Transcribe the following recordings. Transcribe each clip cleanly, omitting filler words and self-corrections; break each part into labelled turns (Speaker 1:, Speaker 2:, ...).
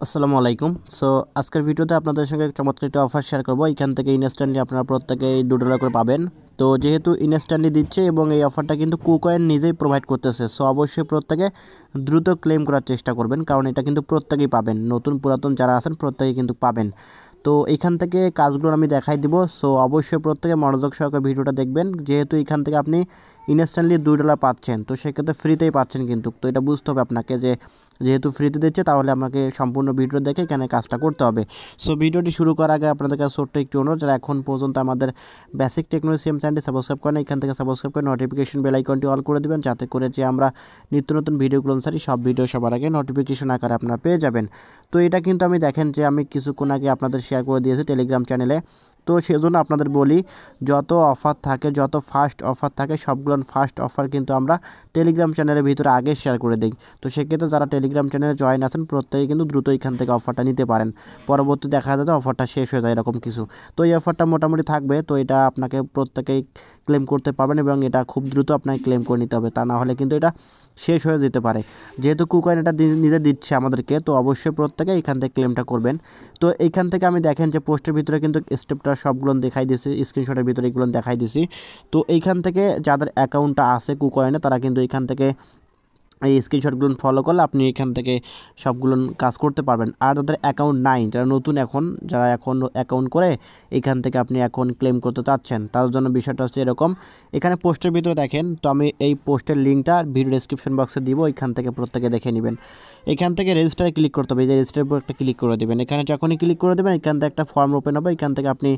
Speaker 1: আসসালামু আলাইকুম। সো আজকের ভিডিওতে আপনাদের সঙ্গে চমৎকার একটা অফার শেয়ার করব। এখান থেকে ইনস্ট্যান্টলি আপনারা প্রত্যেকেই $2 করে পাবেন। তো যেহেতু ইনস্ট্যান্টলি দিচ্ছে এবং এই অফারটা কিন্তু কুকয়েন নিজেই প্রোভাইড করতেছে, সো অবশ্যই প্রত্যেকে দ্রুত ক্লেম করার চেষ্টা করবেন, কারণ এটা কিন্তু প্রত্যেকেই পাবেন, নতুন পুরাতন যারা আছেন প্রত্যেকেই কিন্তু পাবেন। তো এখান থেকে কাজগুলো আমি দেখাই দিব, সো অবশ্যই প্রত্যেকে মনোযোগ সহকারে ভিডিওটা দেখবেন। যেহেতু এখান থেকে আপনি ইনস্ট্যান্টলি $2 পাচ্ছেন, তো সেক্ষেত্রে ফ্রিতেই পাচ্ছেন কিন্তু। তো এটা বুঝতে হবে আপনাকে যে যেহেতু ফ্রিতে দিচ্ছে, তাহলে আমাকে সম্পূর্ণ ভিডিও দেখে এখানে কাজটা করতে হবে। সো ভিডিওটি শুরু করার আগে আপনাদের কাছে ছোট্ট একটি অনুরোধ, যারা এখন পর্যন্ত আমাদের বেসিক টেকনোলজি সিএম চ্যানেলটি সাবস্ক্রাইব করেন, এখান থেকে সাবস্ক্রাইব করে নোটিফিকেশন বেল আইকনটি অল করে দেবেন, যাতে করে যে আমরা নিত্য নতুন ভিডিওগুলো অনুসারী সব ভিডিও সবার আগে নোটিফিকেশন আকারে আপনারা পেয়ে যাবেন। তো এটা কিন্তু আমি দেখেন যে আমি কিছুক্ষণ আগে আপনাদের শেয়ার করে দিয়েছি টেলিগ্রাম চ্যানেলে। তো সেজন্য আপনাদের বলি, যত অফার থাকে, যত ফার্স্ট অফার থাকে, সবগুলো ফার্স্ট অফার কিন্তু আমরা টেলিগ্রাম চ্যানেলের ভিতরে আগে শেয়ার করে দিই। তো সেক্ষেত্রে যারা টেলিগ্রাম চ্যানেলে জয়েন আছেন প্রত্যেকে কিন্তু দ্রুত এখান থেকে অফারটা নিতে পারেন। পরবর্তী দেখা যাবে অফারটা শেষ হয়ে যায় এরকম কিছু। তো এই অফারটা মোটামুটি থাকবে, তো এটা আপনাকে প্রত্যেকেই ক্লেম করতে পারবেন এবং এটা খুব দ্রুত আপনাকে ক্লেম করে নিতে হবে, তা না হলে কিন্তু এটা শেষ হয়ে যেতে পারে। যেহেতু কুকয়েন এটা নিজে দিচ্ছে আমাদেরকে, তো অবশ্যই প্রত্যেকে এখান থেকে ক্লেমটা করবেন। তো এইখান থেকে আমি দেখেন যে পোস্টের ভিতরে কিন্তু স্টেপটা সবগুলো দেখাই দিছি, স্ক্রিনশটের ভিতরে এগুলো দেখাই দিছি। তো এইখান থেকে যাদের অ্যাকাউন্টটা আছে কুকয়েনে, তারা কিন্তু এখান থেকে এই স্ক্রিনশটগুলো ফলো করলে আপনি এখান থেকে সবগুলো কাজ করতে পারবেন। আর যাদের অ্যাকাউন্ট নাই, যারা নতুন যারা এখন অ্যাকাউন্ট করে এখান থেকে আপনি এখন ক্লেম করতে চাচ্ছেন, তার জন্য বিষয়টা হচ্ছে এরকম। এখানে পোস্টের ভিতরে দেখেন, তো আমি এই পোস্টের লিঙ্কটা ভিডিও ডেসক্রিপশন বক্সে দিব, এখান থেকে প্রত্যেকে দেখে নেবেন। এখান থেকে রেজিস্টারে ক্লিক করতে হবে, এই যে রেজিস্টারের উপর একটা ক্লিক করে দেবেন। এখানে যখনই ক্লিক করে দেবেন, এখান থেকে একটা ফর্ম ওপেন হবে, এখান থেকে আপনি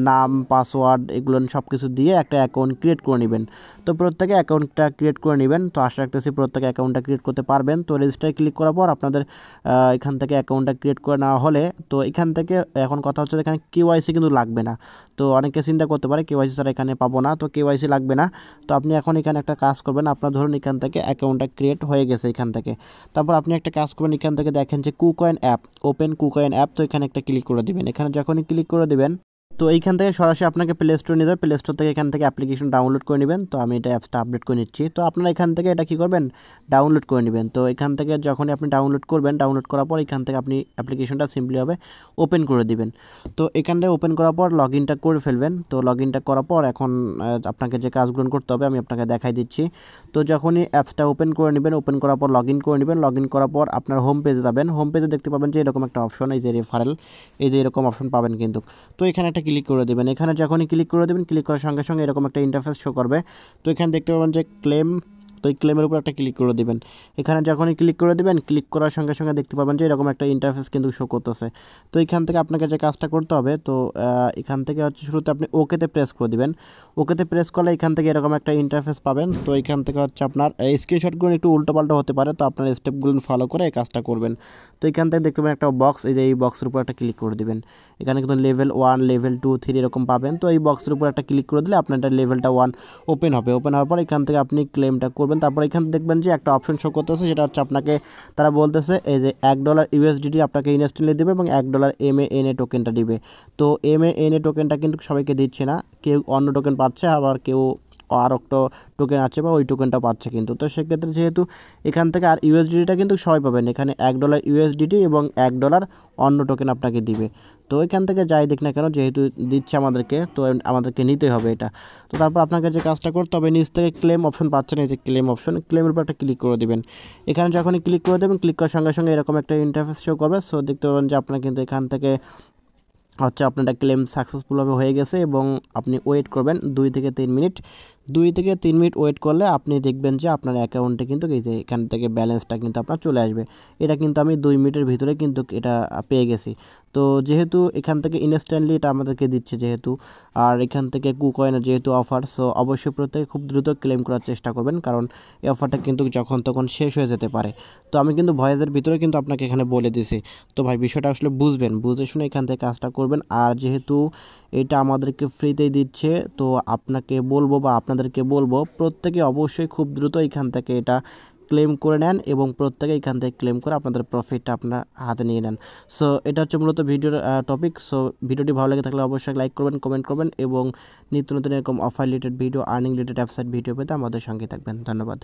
Speaker 1: নাম, পাসওয়ার্ড এগুলো সব কিছু দিয়ে একটা অ্যাকাউন্ট ক্রিয়েট করে নেবেন। তো প্রত্যেকে অ্যাকাউন্টটা ক্রিয়েট করে নেবেন। তো আশা রাখতেছি প্রত্যেকে অ্যাকাউন্টটা ক্রিয়েট করতে পারবেন। তো রেজিস্টারে ক্লিক করার পর আপনাদের এখান থেকে অ্যাকাউন্টটা ক্রিয়েট করে নেওয়া হলে, তো এখান থেকে এখন কথা হচ্ছে এখানে কেওয়াইসি কিন্তু লাগবে না। তো অনেকে চিন্তা করতে পারে কেওয়াইসি ছাড়া এখানে পাবো না, তো কেওয়াইসি লাগবে না। তো আপনি এখন এখানে একটা কাজ করবেন, আপনার ধরুন এখান থেকে অ্যাকাউন্টটা ক্রিয়েট হয়ে গেছে এখান থেকে। তারপর আপনি একটা কাজ করবেন, এখান থেকে দেখেন যে KuCoin app, open KuCoin app, তো এখানে একটা ক্লিক করে দিবেন। এখানে যখনই ক্লিক করে দিবেন, তো এইখান থেকে সরাসরি আপনাকে প্লে স্টোরে নিয়ে যাবে। প্লে স্টোর থেকে এখান থেকে অ্যাপ্লিকেশন ডাউনলোড করে নেবেন। তো আমি এটা অ্যাপসটা আপডেট করে নিচ্ছি। তো আপনারা এখান থেকে এটা কী করবেন, ডাউনলোড করে নেবেন। তো এখান থেকে যখনই আপনি ডাউনলোড করবেন, ডাউনলোড করার পর এখান থেকে আপনি অ্যাপ্লিকেশনটা সিম্পলিভাবে ওপেন করে দিবেন। তো এখানটায় ওপেন করার পর লগ ইনটা করে ফেলবেন। তো লগ ইনটা করার পর এখন আপনাকে যে কাজগুলো করতে হবে আমি আপনাকে দেখাই দিচ্ছি। তো যখনই অ্যাপসটা ওপেন করে নেবেন, ওপেন করার পর লগ ইন করে নেবেন। লগ ইন করার পর আপনার হোম পেজে যাবেন। হোম পেজে দেখতে পাবেন যে এরকম একটা অপশন, এই যে রেফারেল, এই যে এরকম অপশন পাবেন কিন্তু। তো এখানে একটা ক্লিক করে দেবেন। এখানে যখনই ক্লিক করে দেবেন, ক্লিক করার সঙ্গে সঙ্গে এরকম একটা ইন্টারফেস শো করবে। তো এখানে দেখতে পাবেন যে ক্লেম, তো এই ক্লেমের উপর একটা ক্লিক করে দেবেন। এখানে যখনই ক্লিক করে দেবেন, ক্লিক করার সঙ্গে সঙ্গে দেখতে পাবেন যে এরকম একটা ইন্টারফেস কিন্তু শো করতেছে। তো এখান থেকে আপনাকে যে কাজটা করতে হবে, তো এখান থেকে হচ্ছে শুরুতে আপনি ওকেতে প্রেস করে দিবেন। ওকেতে প্রেস করলে এখান থেকে এরকম একটা ইন্টারফেস পাবেন। তো এখান থেকে হচ্ছে আপনার স্ক্রিনশটগুলো একটু উল্টোপাল্টা হতে পারে, তো আপনার স্টেপগুলো ফলো করে এই কাজটা করবেন। তো এখান থেকে দেখতে পাবেন একটা বক্স, এই যে এই বক্সের উপর একটা ক্লিক করে দিবেন। এখানে কিন্তু লেভেল 1, লেভেল 2, 3 এরকম পাবেন। তো এই বক্সের উপর একটা ক্লিক করে দিলে আপনার এটা লেভেলটা 1 ওপেন হবে। ওপেন হওয়ার পর এখান থেকে আপনি ক্লেমটা করবেন। তারপর এখান থেকে দেখবেন যে একটা অপশন শো করতেছে, সেটা হচ্ছে আপনাকে তারা বলতেছে এই যে $1 USDT আপনাকে ইনস্ট্যান্টলি দেবে এবং $1 MANA টোকেনটা দিবে। তো MANA টোকেনটা কিন্তু সবাইকে দিচ্ছে না, কেউ অন্য টোকেন পাচ্ছে, আবার কেউ আর একটা টোকেন আছে বা ওই টোকেনটা পাচ্ছে কিন্তু। তো সেক্ষেত্রে যেহেতু এখান থেকে আর ইউএসডিটিটা কিন্তু সবাই পাবেন, এখানে $1 USDT এবং $1 অন্য টোকেন আপনাকে দিবে। তো এখান থেকে যাই দেখ না কেন, যেহেতু দিচ্ছে আমাদেরকে, তো আমাদেরকে নিতে হবে এটা। তো তারপর আপনাকে যে কাজটা করতে হবে, নিচ থেকে ক্লেম অপশন পাচ্ছেন, এই যে ক্লেম অপশন, ক্লেমের উপর একটা ক্লিক করে দেবেন। এখানে যখনই ক্লিক করে দেবেন, ক্লিক করার সঙ্গে সঙ্গে এরকম একটা ইন্টারফেস শো করবে। সো দেখতে পাবেন যে আপনার কিন্তু এখান থেকে হচ্ছে আপনার ক্লেম সাকসেসফুলভাবে হয়ে গেছে এবং আপনি ওয়েট করবেন 2 থেকে 3 মিনিট। 2 থেকে 3 মিনিট ওয়েট করলে আপনি দেখবেন যে আপনার অ্যাকাউন্টে কিন্তু এই যে এখান থেকে ব্যালেন্সটা কিন্তু আপনার চলে আসবে। এটা কিন্তু আমি 2 মিনিটের ভিতরে কিন্তু এটা পেয়ে গেছি। তো যেহেতু এখান থেকে ইনস্ট্যান্টলি এটা আমাদেরকে দিচ্ছে যেহেতু, আর এখান থেকে কুকয়েনের যেহেতু অফার, সো অবশ্যই প্রত্যেকে খুব দ্রুত ক্লেম করার চেষ্টা করবেন, কারণ এই অফারটা কিন্তু যখন তখন শেষ হয়ে যেতে পারে। তো আমি কিন্তু ভয়েসের ভিতরে কিন্তু আপনাকে এখানে বলে দিছি। তো ভাই বিষয়টা আসলে বুঝবেন, বুঝে শুনে এখান থেকে কাজটা করবেন। আর যেহেতু এটা আমাদেরকে ফ্রিতেই দিচ্ছে, তো আপনাকে বলবো বা আপনাদেরকে বলবো প্রত্যেকে অবশ্যই খুব দ্রুত এখান থেকে এটা ক্লেম করে নেন এবং প্রত্যেকে এখান থেকে ক্লেম করে আপনাদের প্রফিটটা আপনার হাতে নিয়ে নেন। সো এটা হচ্ছে মূলত ভিডিওর টপিক। সো ভিডিওটি ভালো লেগে থাকলে অবশ্যই লাইক করবেন, কমেন্ট করবেন এবং নিত্য নতুন এরকম offer related video, earning related website video পেতে আমাদের সঙ্গে থাকবেন। ধন্যবাদ।